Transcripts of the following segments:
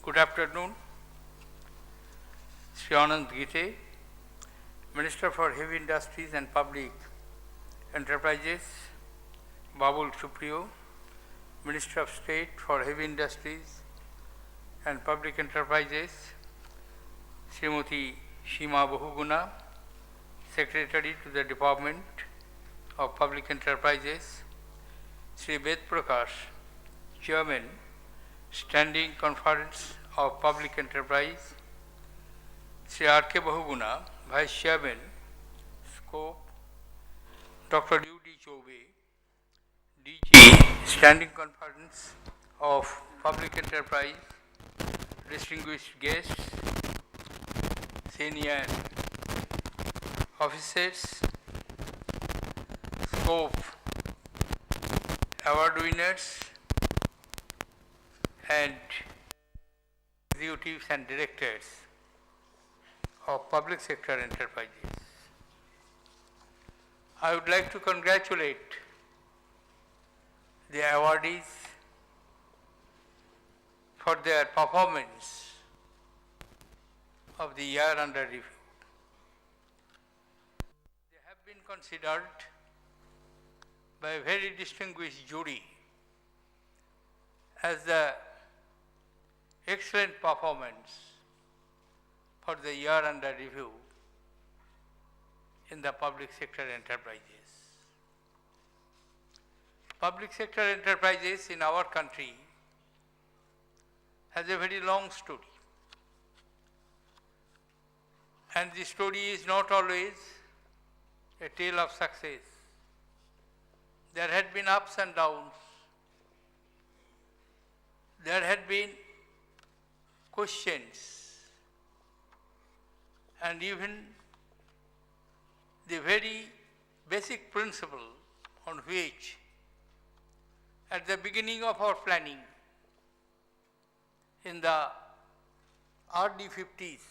Good afternoon. Shri Gite, Minister for Heavy Industries and Public Enterprises, Babul Supriyo, Minister of State for Heavy Industries and Public Enterprises, Srimati Shima Bahuguna, Secretary to the Department of Public Enterprises, Shri Ved Prakash, Chairman, Standing Conference of Public Enterprise, Shri R.K. Bahuguna, Vice Chairman, Scope, Dr. U.D. Choube, DG, Standing Conference of Public Enterprise, distinguished guests, senior officers, Scope award winners, and executives and directors of public sector enterprises. I would like to congratulate the awardees for their performance of the year under review. They have been considered by a very distinguished jury as the excellent performance for the year under review in the public sector enterprises. Public sector enterprises in our country has a very long story. And the story is not always a tale of success. There had been ups and downs. There had been questions, and even the very basic principle on which at the beginning of our planning in the early 50s,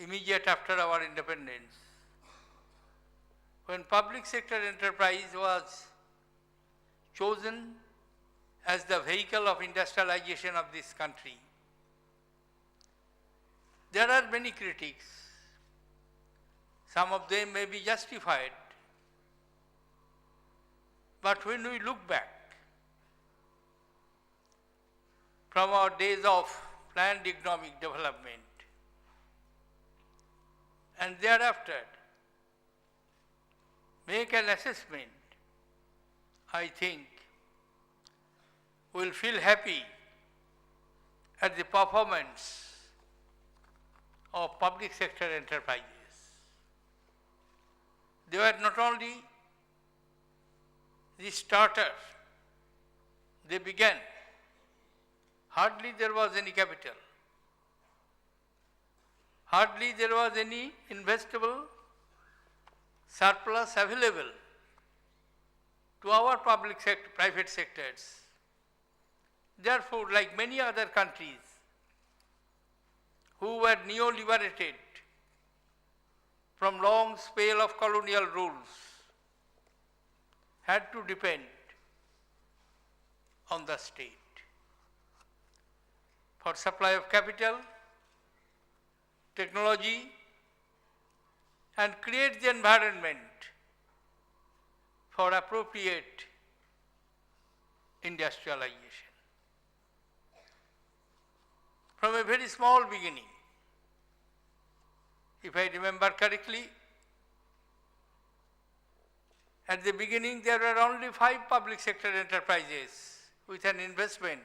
immediate after our independence, when public sector enterprise was chosen as the vehicle of industrialization of this country, there are many critics. Some of them may be justified. But when we look back from our days of planned economic development and thereafter make an assessment, I think we'll feel happy at the performance of public sector enterprises. They were not only the starters, they began. Hardly there was any capital. Hardly there was any investable surplus available to our public sector, private sectors. Therefore, like many other countries who were neo-liberated from long spell of colonial rules, had to depend on the state for supply of capital, technology, and create the environment for appropriate industrialization. From a very small beginning, if I remember correctly, at the beginning there were only 5 public sector enterprises with an investment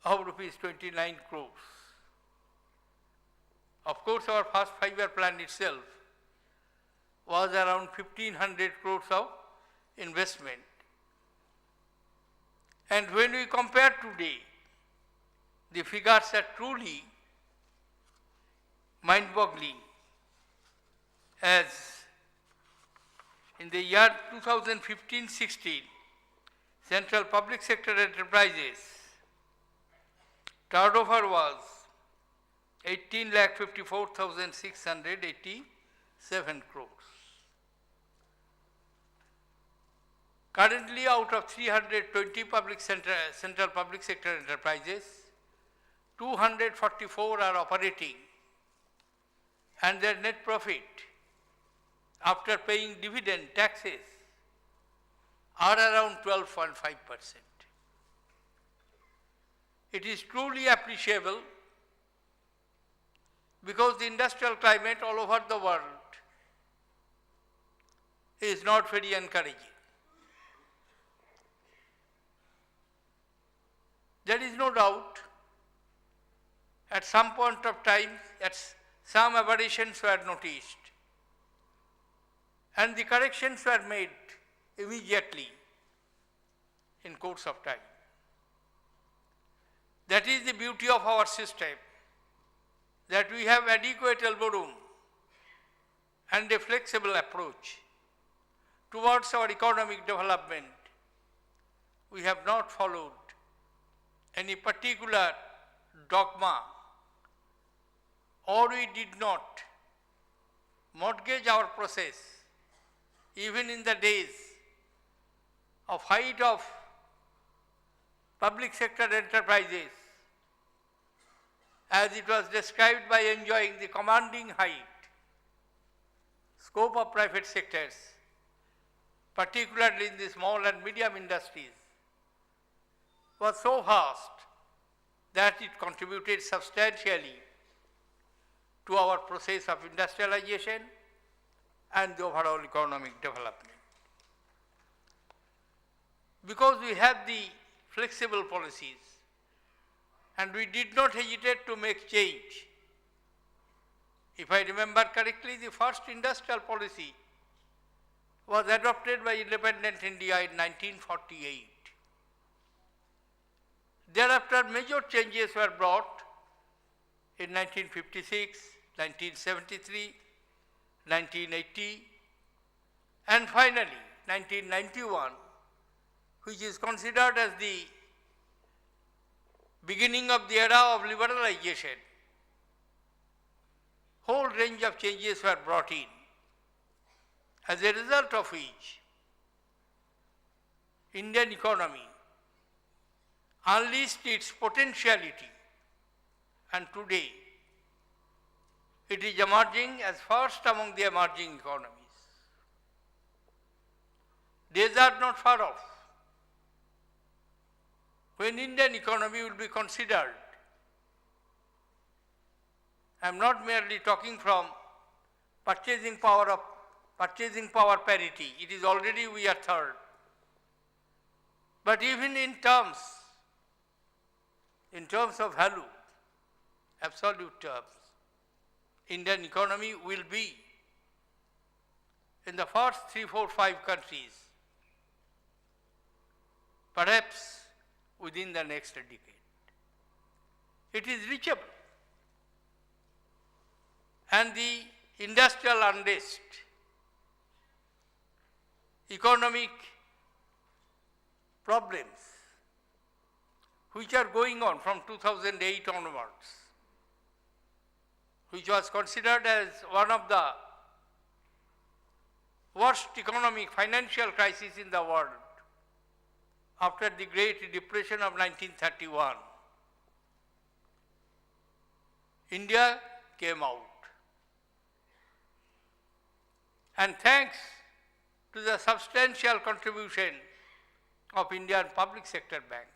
of rupees 29 crores. Of course, our first 5-year plan itself was around 1500 crores of investment. And when we compare today, the figures are truly mind-boggling, as in the year 2015-16, Central Public Sector Enterprises turnover was 18,54,687 crores. Currently, out of 320 central public sector enterprises, 244 are operating, and their net profit after paying dividend taxes are around 12.5%. It is truly appreciable because the industrial climate all over the world is not very encouraging. There is no doubt at some point of time some aberrations were noticed and the corrections were made immediately in course of time. That is the beauty of our system, that we have adequate elbow room and a flexible approach towards our economic development. We have not followed any particular dogma, or we did not mortgage our process even in the days of height of public sector enterprises, as it was described by enjoying the commanding height. Scope of private sectors, particularly in the small and medium industries, was so vast that it contributed substantially to our process of industrialization and the overall economic development. Because we have the flexible policies and we did not hesitate to make change. If I remember correctly, the first industrial policy was adopted by independent India in 1948. Thereafter, major changes were brought in 1956, 1973, 1980, and finally 1991, which is considered as the beginning of the era of liberalization. Whole range of changes were brought in, as a result of which Indian economy unleashed its potentiality, and today it is emerging as first among the emerging economies. Days are not far off when Indian economy will be considered. I am not merely talking from purchasing power parity. It is already we are third. But even in terms of value, absolute terms, Indian economy will be in the first 3, 4, 5 countries, perhaps within the next decade. It is reachable. And the industrial unrest, economic problems which are going on from 2008 onwards, which was considered as one of the worst economic financial crises in the world after the Great Depression of 1931. India came out. And thanks to the substantial contribution of Indian public sector banks,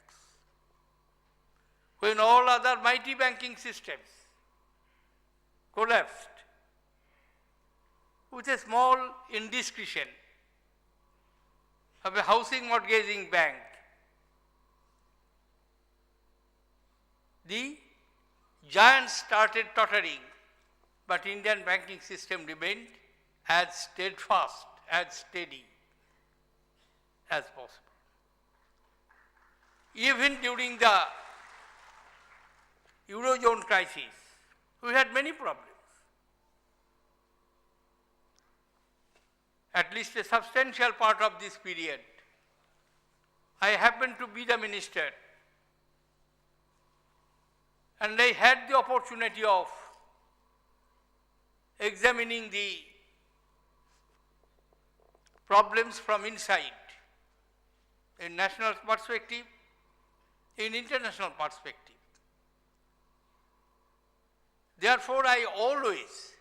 when all other mighty banking systems collapsed, with a small indiscretion of a housing mortgaging bank, the giants started tottering, but Indian banking system remained as steadfast, as steady as possible. Even during the Eurozone crisis, we had many problems. At least a substantial part of this period, I happened to be the minister, and I had the opportunity of examining the problems from inside in national perspective, in international perspective. Therefore, I always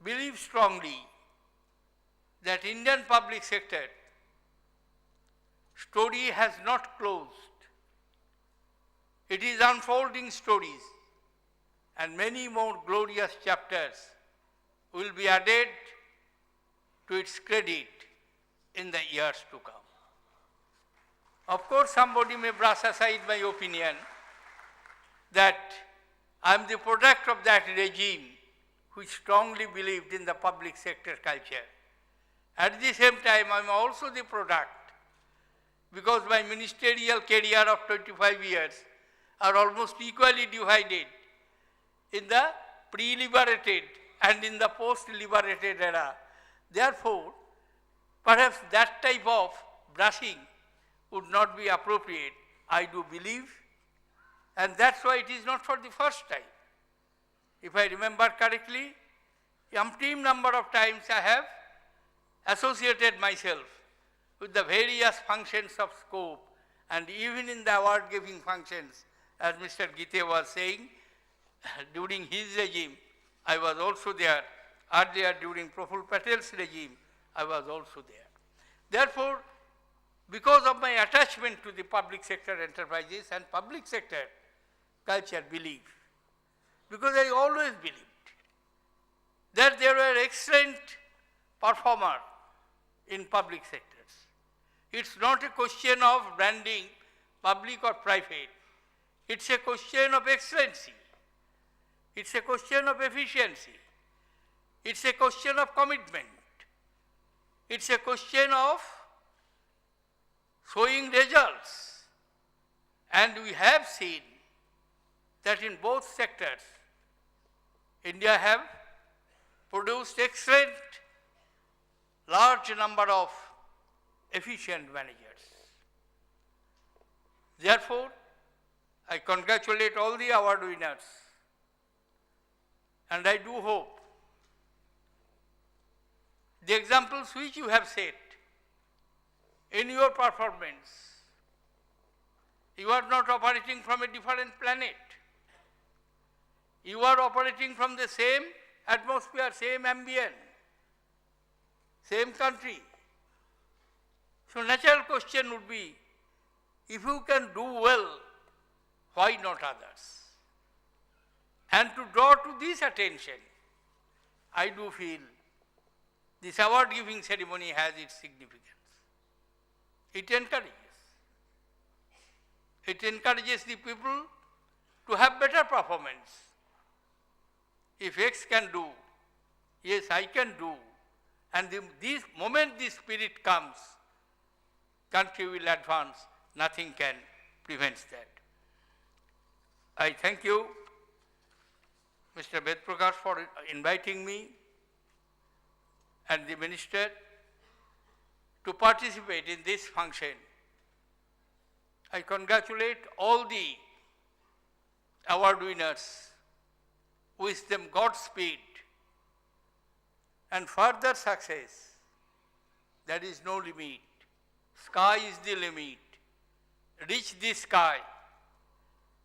believe strongly that Indian public sector story has not closed. It is unfolding stories, and many more glorious chapters will be added to its credit in the years to come. Of course, somebody may brush aside my opinion that I am the product of that regime which strongly believed in the public sector culture. At the same time, I am also the product, because my ministerial career of 25 years are almost equally divided in the pre-liberated and in the post-liberated era. Therefore, perhaps that type of brushing would not be appropriate, I do believe, and that's why it is not for the first time. If I remember correctly, umpteen number of times I have associated myself with the various functions of scope, and even in the award-giving functions, as Mr. Gite was saying, during his regime, I was also there. Earlier, during Praful Patel's regime, I was also there. Therefore, because of my attachment to the public sector enterprises and public sector culture belief, because I always believed that there were excellent performers in public sectors. It's not a question of branding, public or private. It's a question of excellency. It's a question of efficiency. It's a question of commitment. It's a question of showing results. And we have seen that in both sectors, India have produced excellent, large number of efficient managers. Therefore, I congratulate all the award winners, and I do hope the examples which you have set in your performance, you are not operating from a different planet. You are operating from the same atmosphere, same ambient, same country. So natural question would be, if you can do well, why not others? And to draw to this attention, I do feel this award-giving ceremony has its significance. It encourages. It encourages the people to have better performance. If X can do, yes, I can do. And this moment this spirit comes, country will advance. Nothing can prevent that. I thank you, Mr. Ved Prakash, for inviting me and the Minister to participate in this function. I congratulate all the award winners, wish them Godspeed and further success. There is no limit. Sky is the limit. Reach the sky.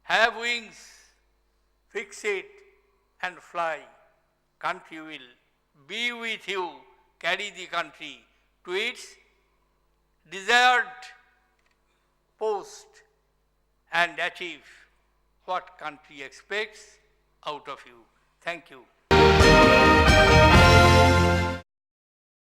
Have wings. Fix it and fly. Country will be with you. Carry the country to its desired post and achieve what country expects out of you. Thank you.